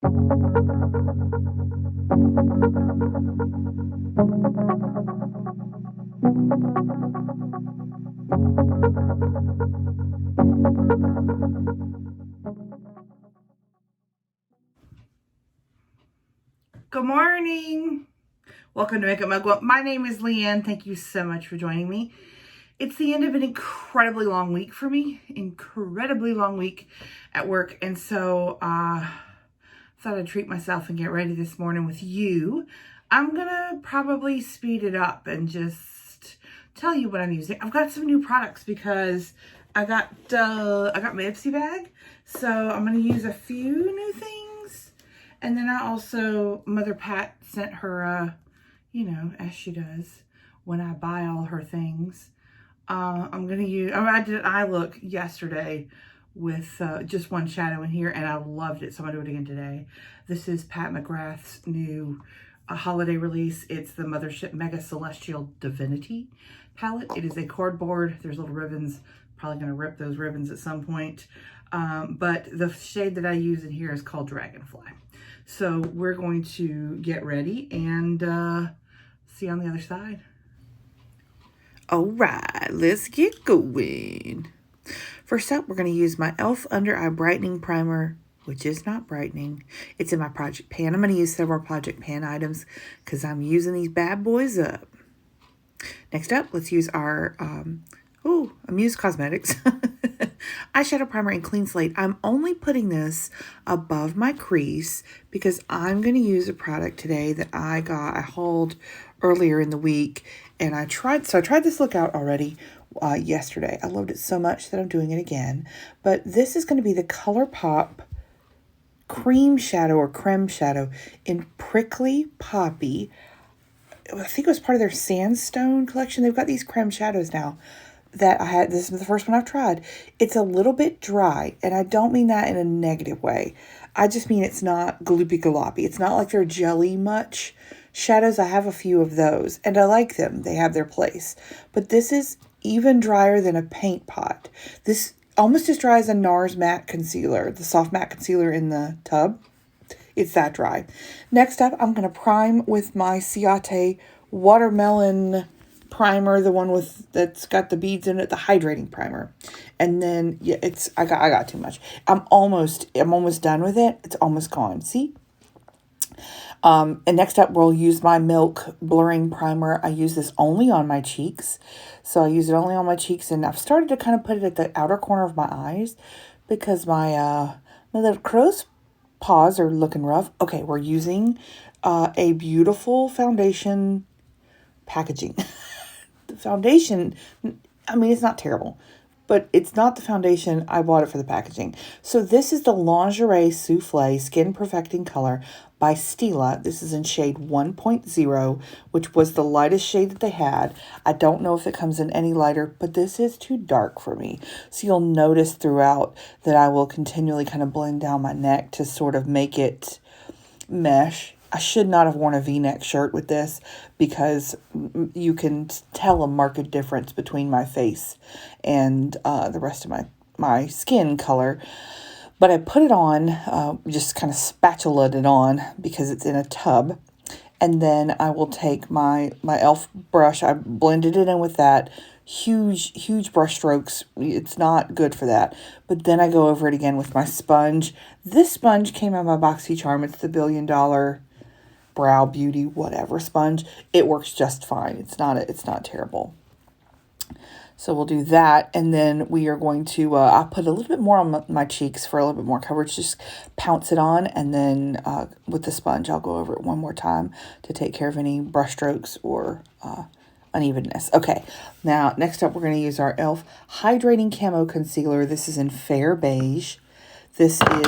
Good morning. Welcome to Makeup Mugwump. My name is Leanne. Thank you so much for joining me. It's the end of an incredibly long week for me. Incredibly long week at work. And so I thought I'd treat myself and get ready this morning with you. I'm going to probably speed it up and just tell you what I'm using. I've got some new products because I got my Ipsy bag. So I'm going to use a few new things. And then I also, Mother Pat sent her, you know, as she does when I buy all her things. I'm going to use, I did an eye look yesterday with just one shadow in here, and I loved it. So I'm going to do it again today. This is Pat McGrath's new holiday release. It's the Mothership Mega Celestial Divinity palette. It is a cardboard. There's little ribbons. Probably going to rip those ribbons at some point. But the shade that I use in here is called Dragonfly. So we're going to get ready and see you on the other side. All right, let's get going. First up, we're going to use my e.l.f. Under Eye Brightening Primer, which is not brightening. It's in my Project Pan. I'm going to use several Project Pan items because I'm using these bad boys up. Next up, let's use our Amuse Cosmetics eyeshadow primer in Clean Slate. I'm only putting this above my crease because I'm going to use a product today that I hauled earlier in the week, and I tried this look out already yesterday. I loved it so much that I'm doing it again. But this is going to be the ColourPop cream shadow or creme shadow in Prickly Poppy. I think it was part of their Sandstone collection. They've got these creme shadows now that I had. This is the first one I've tried. It's a little bit dry, and I don't mean that in a negative way. I just mean it's not gloopy galoppy. It's not like they're jelly much shadows. I have a few of those, and I like them. They have their place. But this is even drier than a paint pot. This almost as dry as a NARS matte concealer, the soft matte concealer in the tub. It's that dry. Next up, I'm going to prime with my Ciate Watermelon primer, the one that's got the beads in it, the hydrating primer. And then yeah, I got too much. I'm almost done with it. It's almost gone. See? And next up, we'll use my Milk blurring primer. I use this only on my cheeks. So I use it only on my cheeks, and I've started to kind of put it at the outer corner of my eyes because my little crow's paws are looking rough. Okay, we're using a beautiful foundation packaging. The foundation, I mean, it's not terrible, but it's not the foundation. I bought it for the packaging. So this is the Lingerie Soufflé Skin Perfecting Color by Stila. This is in shade 1.0, which was the lightest shade that they had. I don't know if it comes in any lighter, but this is too dark for me. So you'll notice throughout that I will continually kind of blend down my neck to sort of make it mesh. I should not have worn a V-neck shirt with this because you can tell a marked difference between my face and the rest of my skin color. But I put it on, just kind of spatulaed it on because it's in a tub. And then I will take my e.l.f. brush. I blended it in with that. Huge brush strokes. It's not good for that. But then I go over it again with my sponge. This sponge came out of my BoxyCharm. It's the $1 billion brow beauty whatever sponge. It works just fine. It's not terrible. So we'll do that, and then we are going to I'll put a little bit more on my cheeks for a little bit more coverage. Just pounce it on, and then with the sponge I'll go over it one more time to take care of any brush strokes or unevenness. Okay, now next up we're going to use our e.l.f. Hydrating Camo Concealer. This is in Fair Beige. This is,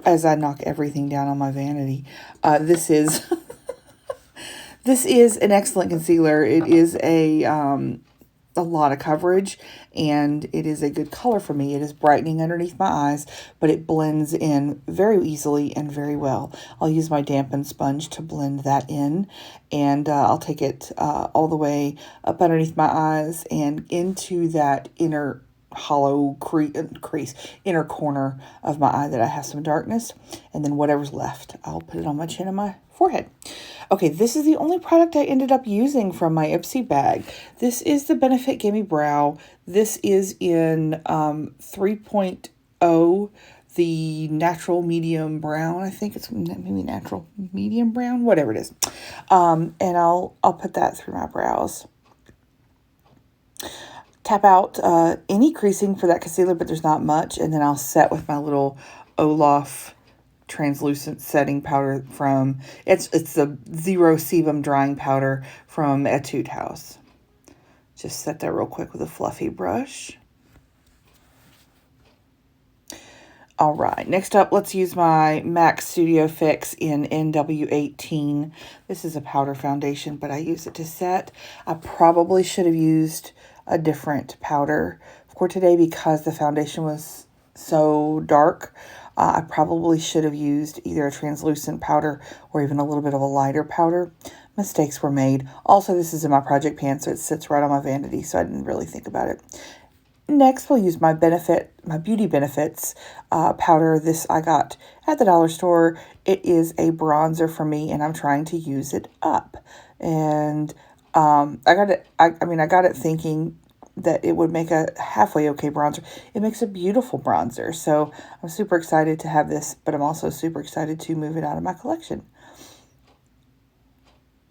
as I knock everything down on my vanity, this is this is an excellent concealer. It is a lot of coverage, and it is a good color for me. It is brightening underneath my eyes, but it blends in very easily and very well. I'll use my dampened sponge to blend that in, and I'll take it all the way up underneath my eyes and into that inner hollow crease, inner corner of my eye that I have some darkness. And then whatever's left, I'll put it on my chin and my forehead. Okay, this is the only product I ended up using from my Ipsy bag. This is the Benefit Gimme Brow. This is in 3.0, the natural medium brown. I think it's maybe natural medium brown, whatever it is. And I'll put that through my brows. Tap out any creasing for that concealer, but there's not much. And then I'll set with my little Olaf translucent setting powder from, it's the Zero Sebum drying powder from Etude House. Just set that real quick with a fluffy brush. All right, next up, let's use my MAC Studio Fix in NW18. This is a powder foundation, but I use it to set. I probably should have used a different powder for today because the foundation was so dark. I probably should have used either a translucent powder or even a little bit of a lighter powder. Mistakes were made. Also, this is in my project pan, so it sits right on my vanity, so I didn't really think about it. Next, we'll use my Beauty Benefits powder. This I got at the dollar store. It is a bronzer for me, and I'm trying to use it up. And I got it thinking that it would make a halfway okay bronzer. It makes a beautiful bronzer. So I'm super excited to have this, but I'm also super excited to move it out of my collection.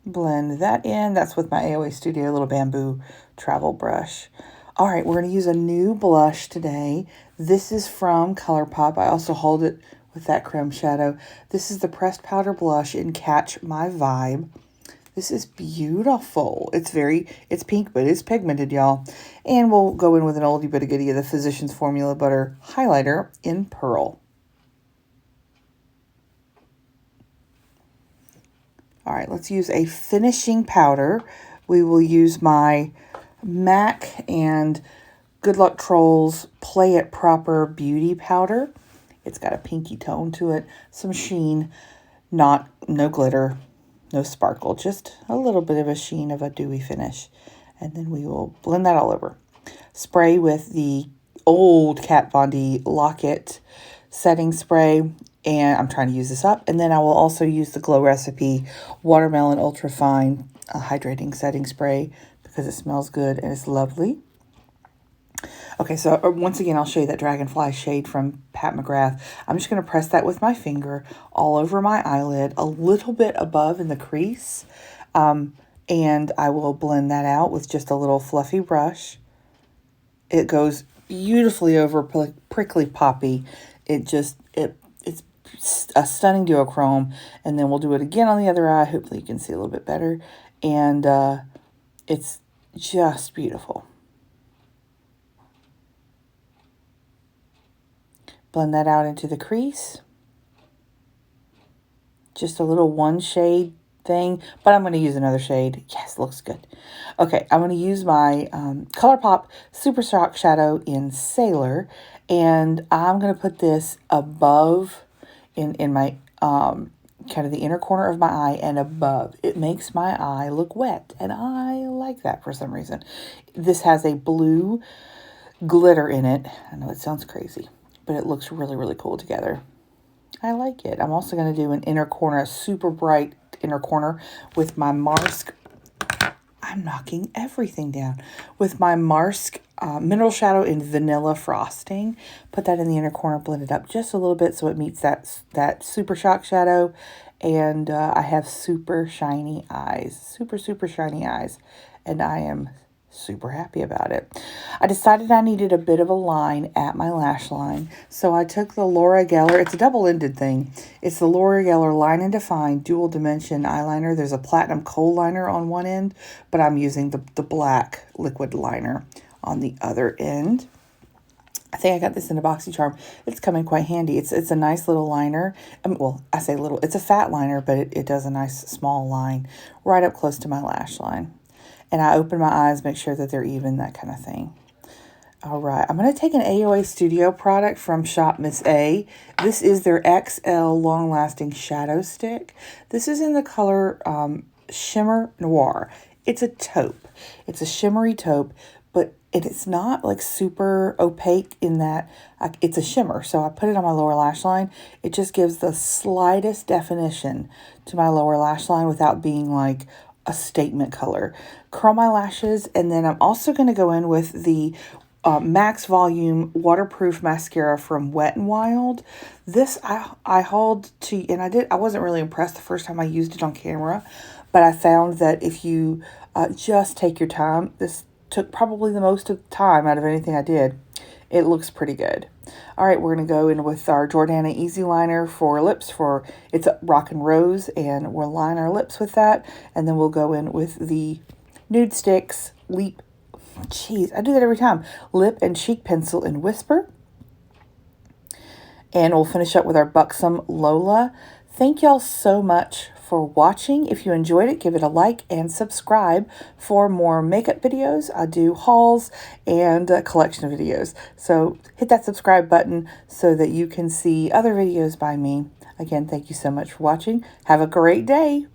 Blend that in. That's with my AOA Studio little bamboo travel brush. All right, we're going to use a new blush today. This is from ColourPop. I also hold it with that creme shadow. This is the pressed powder blush in Catch My Vibe. This is beautiful. It's pink, but it's pigmented, y'all. And we'll go in with an oldie but a goodie of the Physicians Formula Butter highlighter in Pearl. All right, let's use a finishing powder. We will use my MAC and Good Luck Trolls Play It Proper Beauty Powder. It's got a pinky tone to it, some sheen, no glitter, no sparkle, just a little bit of a sheen of a dewy finish. And then we will blend that all over. Spray with the old Kat Von D Lock-It setting spray. And I'm trying to use this up. And then I will also use the Glow Recipe Watermelon Ultra Fine Hydrating Setting Spray because it smells good and it's lovely. Okay, so once again, I'll show you that Dragonfly shade from Pat McGrath. I'm just going to press that with my finger all over my eyelid, a little bit above in the crease. And I will blend that out with just a little fluffy brush. It goes beautifully over Prickly Poppy. It's a stunning duochrome. And then we'll do it again on the other eye. Hopefully you can see a little bit better. And it's just beautiful. Blend that out into the crease. Just a little one shade thing, but I'm going to use another shade. Yes, looks good. Okay, I'm going to use my ColourPop Super Shock Shadow in Sailor, and I'm going to put this above in my kind of the inner corner of my eye and above. It makes my eye look wet, and I like that for some reason. This has a blue glitter in it. I know it sounds crazy, but it looks really, really cool together. I like it. I'm also going to do an inner corner, a super bright inner corner with my Marsk. I'm knocking everything down. With my Marsk Mineral Shadow in Vanilla Frosting. Put that in the inner corner, blend it up just a little bit so it meets that Super Shock Shadow. And I have super shiny eyes. Super, super shiny eyes. And I am super happy about it. I decided I needed a bit of a line at my lash line, so I took the Laura Geller. It's a double-ended thing. It's the Laura Geller Line and Define Dual Dimension Eyeliner. There's a platinum kohl liner on one end, but I'm using the black liquid liner on the other end. I think I got this in a BoxyCharm. It's come in quite handy. It's a nice little liner. Well, I say little. It's a fat liner, but it does a nice small line right up close to my lash line. And I open my eyes, make sure that they're even, that kind of thing. All right, I'm going to take an AOA Studio product from Shop Miss A. This is their XL Long Lasting Shadow Stick. This is in the color Shimmer Noir. It's a taupe. It's a shimmery taupe, but and it's not like super opaque in that it's a shimmer. So I put it on my lower lash line. It just gives the slightest definition to my lower lash line without being like a statement color. Curl my lashes, and then I'm also going to go in with the Max Volume Waterproof Mascara from Wet n Wild. This I hauled to, and I wasn't really impressed the first time I used it on camera, but I found that if you just take your time, this took probably the most of the time out of anything I did. It looks pretty good. All right, we're going to go in with our Jordana Easy Liner for lips. It's a Rockin' Rose, and we'll line our lips with that. And then we'll go in with the Nude Sticks Lip. Jeez, I do that every time. Lip and Cheek Pencil in Whisper. And we'll finish up with our Buxom Lola. Thank y'all so much for watching. If you enjoyed it, give it a like and subscribe for more makeup videos. I do hauls and a collection of videos. So hit that subscribe button so that you can see other videos by me. Again, thank you so much for watching. Have a great day.